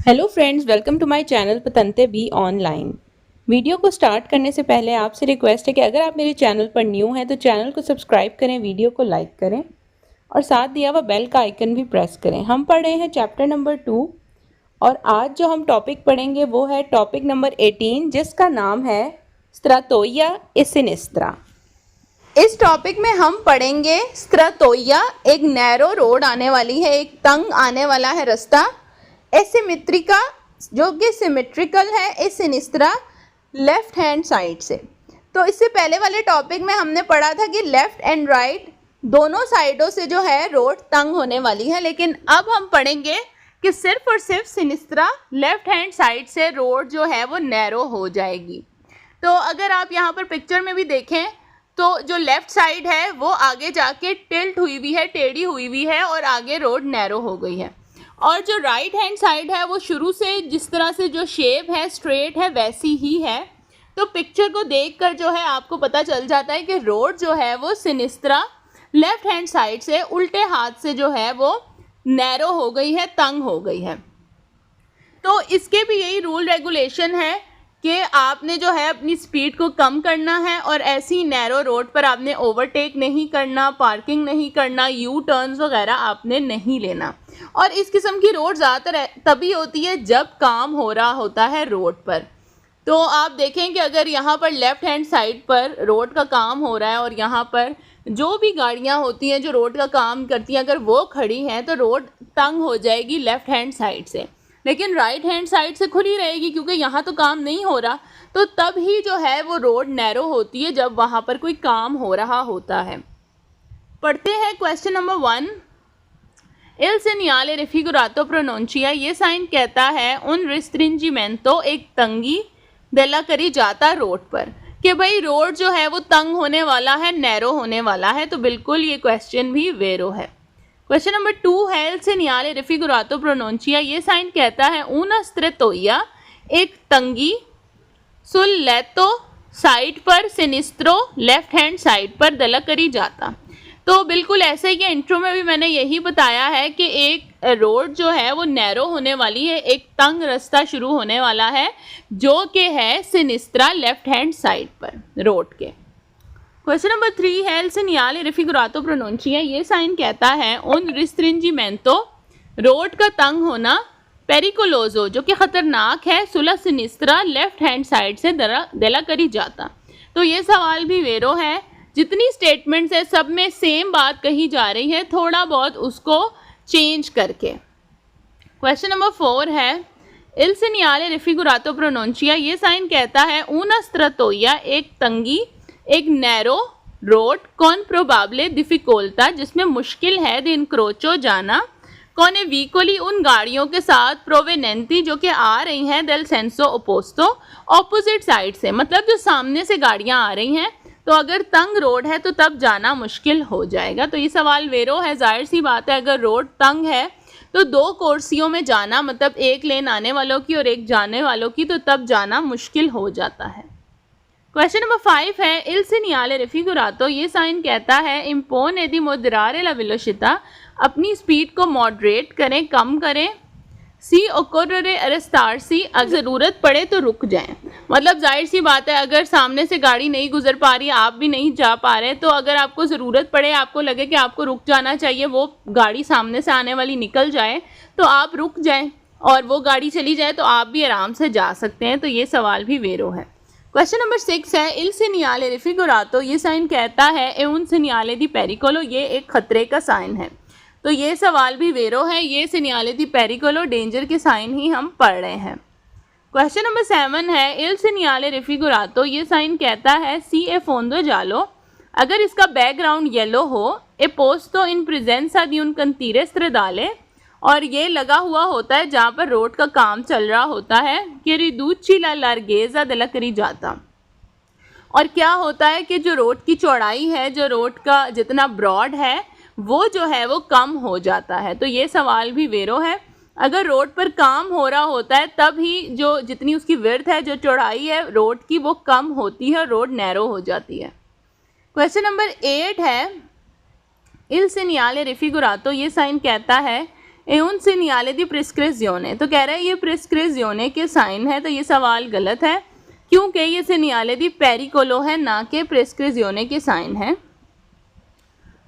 Hello friends, welcome to my channel पतंते be online. Video को start करने से पहले आपसे रिक्वेस्ट है कि अगर आप मेरे चैनल पर न्यू हैं तो चैनल को सब्सक्राइब करें, वीडियो को लाइक करें और साथ दिया हुआ बेल का आइकन भी प्रेस करें। हम पढ़ रहे हैं चैप्टर नंबर 2 और आज जो हम टॉपिक पढ़ेंगे वो है टॉपिक नंबर 18 जिसका नाम है स्ट्राटोइया ए सिनिस्ट्रा। इस टॉपिक में हम पढ़ेंगे स्ट्राटोइया, एक नैरो रोड आने वाली है, एक तंग आने वाला है रास्ता। एसिमेट्रिका जो कि सिमेट्रिकल है, ए सिनिस्ट्रा लेफ्ट हैंड साइड से। तो इससे पहले वाले टॉपिक में हमने पढ़ा था कि लेफ्ट एंड राइट दोनों साइडों से जो है रोड तंग होने वाली है, लेकिन अब हम पढ़ेंगे कि सिर्फ और सिर्फ सिनिस्ट्रा लेफ्ट हैंड साइड से रोड जो है वो नैरो हो जाएगी। तो अगर आप यहाँ पर पिक्चर में भी देखें तो जो लेफ्ट साइड है वो आगे जाके टिल्ट हुई हुई है, टेढ़ी हुई हुई है और आगे रोड नैरो हो गई है। और जो राइट हैंड साइड है वो शुरू से जिस तरह से जो शेप है स्ट्रेट है वैसी ही है। तो पिक्चर को देखकर जो है आपको पता चल जाता है कि रोड जो है वो सिनिस्ट्रा लेफ्ट हैंड साइड से उल्टे हाथ से जो है वो नैरो हो गई है, तंग हो गई है। तो इसके भी यही रूल रेगुलेशन है कि आपने जो है अपनी स्पीड को कम करना है और ऐसी नैरो रोड पर आपने ओवरटेक नहीं करना, पार्किंग नहीं करना, यू टर्न्स वगैरह आपने नहीं लेना। और इस किस्म की रोड ज़्यादातर तभी होती है जब काम हो रहा होता है रोड पर। तो आप देखें कि अगर यहाँ पर लेफ़्ट हैंड साइड पर रोड का काम हो रहा है और यहाँ पर जो भी गाड़ियाँ होती हैं जो रोड का काम करती हैं अगर वो खड़ी हैं तो रोड तंग हो जाएगी लेफ़्ट हैंड साइड से, लेकिन राइट हैंड साइड से खुली रहेगी क्योंकि यहाँ तो काम नहीं हो रहा। तो तब ही जो है वो रोड नैरो होती है जब वहाँ पर कोई काम हो रहा होता है। पढ़ते हैं question number 1। Il segnale raffigurato pronuncia, ये साइन कहता है उन रिस्ट्रिंजिमेंटो एक तंगी della carreggiata रोड पर, कि भाई रोड जो है वो तंग होने वाला है, नैरो होने वाला है। तो बिल्कुल ये क्वेश्चन भी वेरो है। क्वेश्चन नंबर 2 है Il segnale raffigurato pronuncia, ये साइन कहता है una strettoia एक तंगी sul letto साइड पर सिनिस्ट्रो लेफ्ट हैंड साइड पर della carreggiata। तो बिल्कुल ऐसे ही इंट्रो में भी मैंने यही बताया है कि एक रोड जो है वो नैरो होने वाली है, एक तंग रास्ता शुरू होने वाला है जो कि है सिनिस्ट्रा लेफ्ट हैंड साइड पर रोड के। क्वेश्चन नंबर 3 है Il segnale raffigurato pronuncia, ये साइन कहता है उन रिस्ट्रिंजिमेंटो रोड का तंग होना पेरिकोलोजो जो कि खतरनाक है सुला सिनिस्ट्रा लेफ्ट हैंड साइड से della carreggiata। तो ये सवाल भी वेरो है। जितनी स्टेटमेंट्स है सब में सेम बात कही जा रही है, थोड़ा बहुत उसको चेंज करके। क्वेश्चन नंबर 4 है Il segnale raffigurato pronuncia, ये साइन कहता है una strettoia एक तंगी, एक narrow road con probable difficoltà जिसमें मुश्किल है द incrocio जाना con veicoli उन गाड़ियों के साथ provenienti जो कि आ रही हैं del senso opposto opposite side से, मतलब जो सामने से गाड़ियाँ आ रही हैं। तो अगर तंग रोड है तो तब जाना मुश्किल हो जाएगा। तो ये सवाल वेरो है। जाहिर सी बात है अगर रोड तंग है तो दो कोर्सियों में जाना, मतलब एक लेन आने वालों की और एक जाने वालों की, तो तब जाना मुश्किल हो जाता है। क्वेश्चन नंबर 5 है Il segnale raffigurato, ये साइन कहता है impone di moderare la velocità, अपनी स्पीड को मॉडरेट करें, कम करें। सी occorrere arrestarsi, अगर ज़रूरत पड़े तो रुक जाएं। मतलब जाहिर सी बात है अगर सामने से गाड़ी नहीं गुजर पा रही, आप भी नहीं जा पा रहे, तो अगर आपको ज़रूरत पड़े, आपको लगे कि आपको रुक जाना चाहिए, वो गाड़ी सामने से आने वाली निकल जाए तो आप रुक जाएं और वो गाड़ी चली जाए तो आप भी आराम से जा सकते हैं। तो ये सवाल भी वेरो है। क्वेश्चन नंबर 6 है Il segnale raffigurato, ये साइन कहता है è un segnale di pericolo, ये एक खतरे का साइन है। तो ये सवाल भी वेरो है। ये segnale di pericolo डेंजर के साइन ही हम पढ़ रहे हैं। क्वेश्चन नंबर 7 है Il segnale raffigurato, ये साइन कहता है सी ए fondo giallo, अगर इसका बैकग्राउंड येलो हो, ए posto in presenza di un cantiere stradale, और ये लगा हुआ होता है जहाँ पर रोड का काम चल रहा होता है, कि riduce la larghezza della carreggiata। और क्या होता है कि जो रोड की चौड़ाई है, जो रोड का जितना ब्रॉड है वो जो है वो कम हो जाता है। तो ये सवाल भी वेरो है। अगर रोड पर काम हो रहा होता है तब ही जो जितनी उसकी विड्थ है, जो चौड़ाई है रोड की, वो कम होती है और रोड नैरो हो जाती है। क्वेश्चन नंबर 8 है Il segnale raffigurato, ये साइन कहता है è un segnale di prescrizione। तो कह रहा है ये prescrizione के साइन है, तो ये सवाल गलत है क्योंकि ये segnale di pericolo है, ना कि prescrizione के साइन है।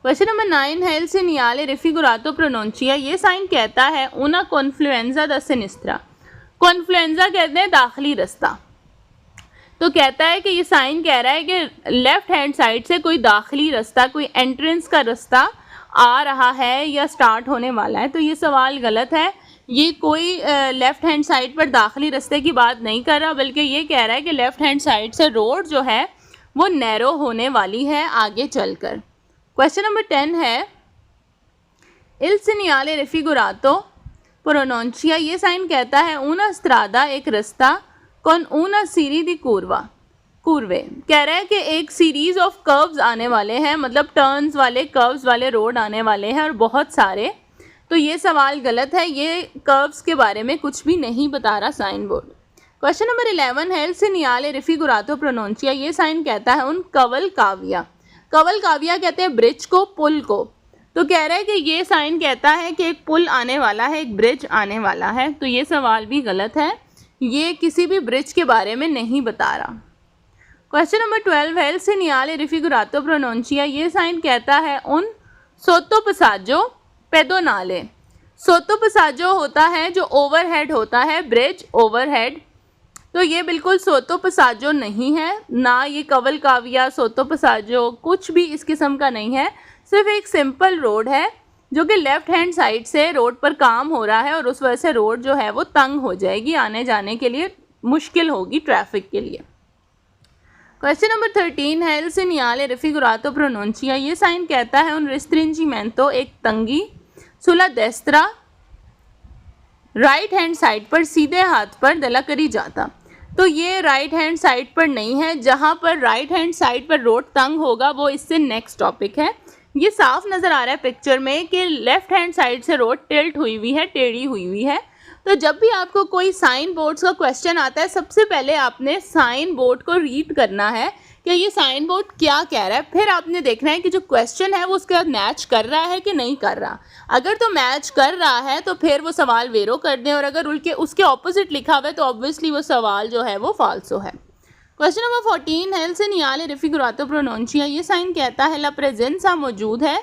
क्वेश्चन नंबर 9 है il segnale raffigurato pronuncia, ये साइन कहता है una confluenza da sinistra। कॉन्फ्लुएंजा कहते हैं दाखिली रास्ता। तो कहता है कि ये साइन कह रहा है कि लेफ्ट हैंड साइड से कोई दाखिली रास्ता, कोई एंट्रेंस का रास्ता आ रहा है या स्टार्ट होने वाला है। तो ये सवाल गलत है, ये कोई लेफ्ट हैंड साइड पर दाखिली रास्ते की बात नहीं कर रहा, बल्कि ये कह रहा है कि लेफ्ट हैंड साइड से रोड जो है वो नैरो होने वाली है आगे चलकर। क्वेश्चन नंबर 10 है il segnale raffigurato pronuncia, ये साइन कहता है una strada एक रास्ता con una serie di curve, कह रहा है कि एक सीरीज ऑफ कर्व्स आने वाले हैं, मतलब टर्न्स वाले कर्व्स वाले रोड आने वाले हैं और बहुत सारे। तो ये सवाल गलत है, ये कर्व्स के बारे में कुछ भी नहीं बता रहा साइन बोर्ड। क्वेश्चन नंबर 11 है il segnale raffigurato pronuncia, ये साइन कहता है उन कवल काव्या कहते हैं ब्रिज को, पुल को। तो कह रहा है कि ये साइन कहता है कि एक पुल आने वाला है, एक ब्रिज आने वाला है। तो ये सवाल भी गलत है, ये किसी भी ब्रिज के बारे में नहीं बता रहा। क्वेश्चन नंबर 12 है il segnale raffigurato pronuncia, ये साइन कहता है उन sottopassaggio pedonale। सोटोपसाजो होता है जो ओवरहेड होता है, ब्रिज ओवरहेड। तो ये बिल्कुल सोटोपसाजो नहीं है, ना ये कवल काव्या सोटोपसाजो कुछ भी इस किस्म का नहीं है, सिर्फ एक सिंपल रोड है जो कि लेफ़्ट हैंड साइड से रोड पर काम हो रहा है और उस वजह से रोड जो है वो तंग हो जाएगी, आने जाने के लिए मुश्किल होगी ट्रैफिक के लिए। क्वेश्चन नंबर 13 है il segnale raffigurato pronuncia, ये साइन कहता है उन restringimento एक तंगी sulla destra right hand side पर, सीधे हाथ पर दला करी जाता। तो ये राइट हैंड साइड पर नहीं है, जहाँ पर राइट हैंड साइड पर रोड तंग होगा वो इससे नेक्स्ट टॉपिक है। ये साफ नज़र आ रहा है पिक्चर में कि लेफ़्ट हैंड साइड से रोड टिल्ट हुई हुई है, टेढ़ी हुई हुई है। तो जब भी आपको कोई साइन बोर्ड्स का क्वेश्चन आता है, सबसे पहले आपने साइन बोर्ड को रीड करना है कि ये साइन बोर्ड क्या कह रहा है, फिर आपने देखना है कि जो क्वेश्चन है वो उसके साथ मैच कर रहा है कि नहीं कर रहा। अगर तो मैच कर रहा है तो फिर वो सवाल वेरो कर दें, और अगर उसके ऑपोजिट लिखा हुआ है तो ऑब्वियसली वो सवाल जो है वो फाल्सो है। क्वेश्चन नंबर 14 है il segnale raffigurato pronuncia, ये साइन कहता है la presenza मौजूद है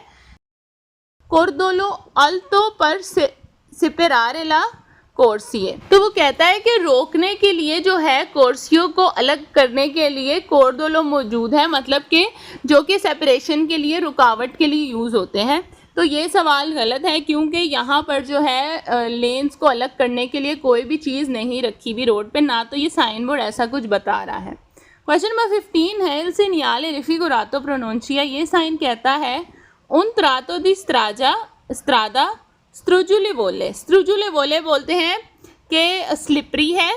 cordolo alto per separare la corsie। तो वो कहता है कि रोकने के लिए जो है कोर्सियों को अलग करने के लिए कोर्डोलो मौजूद है, मतलब कि जो कि सेपरेशन के लिए, रुकावट के लिए यूज़ होते हैं। तो ये सवाल गलत है क्योंकि यहाँ पर जो है लेन्स को अलग करने के लिए कोई भी चीज़ नहीं रखी हुई रोड पे, ना तो ये साइन बोर्ड ऐसा कुछ बता रहा है। क्वेश्चन नंबर 15 है il segnale raffigurato pronuncia, ये साइन कहता है un tratto di strada स्ट्रुजुलेवोले बोलते हैं कि स्लिपरी है।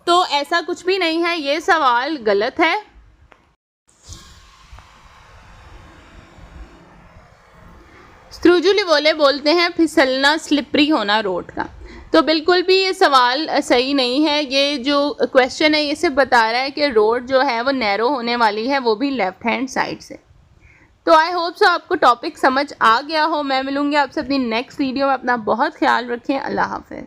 तो ऐसा कुछ भी नहीं है, ये सवाल गलत है। स्ट्रुजुलेवोले बोलते हैं फिसलना, स्लिपरी होना रोड का। तो बिल्कुल भी ये सवाल सही नहीं है। ये जो क्वेश्चन है ये सिर्फ बता रहा है कि रोड जो है वो नैरो होने वाली है, वो भी लेफ़्ट हैंड साइड से। तो आई होप सो आपको टॉपिक समझ आ गया हो। मैं मिलूंगी आपसे अपनी नेक्स्ट वीडियो में। अपना बहुत ख्याल रखें। अल्लाह हाफ़िज़।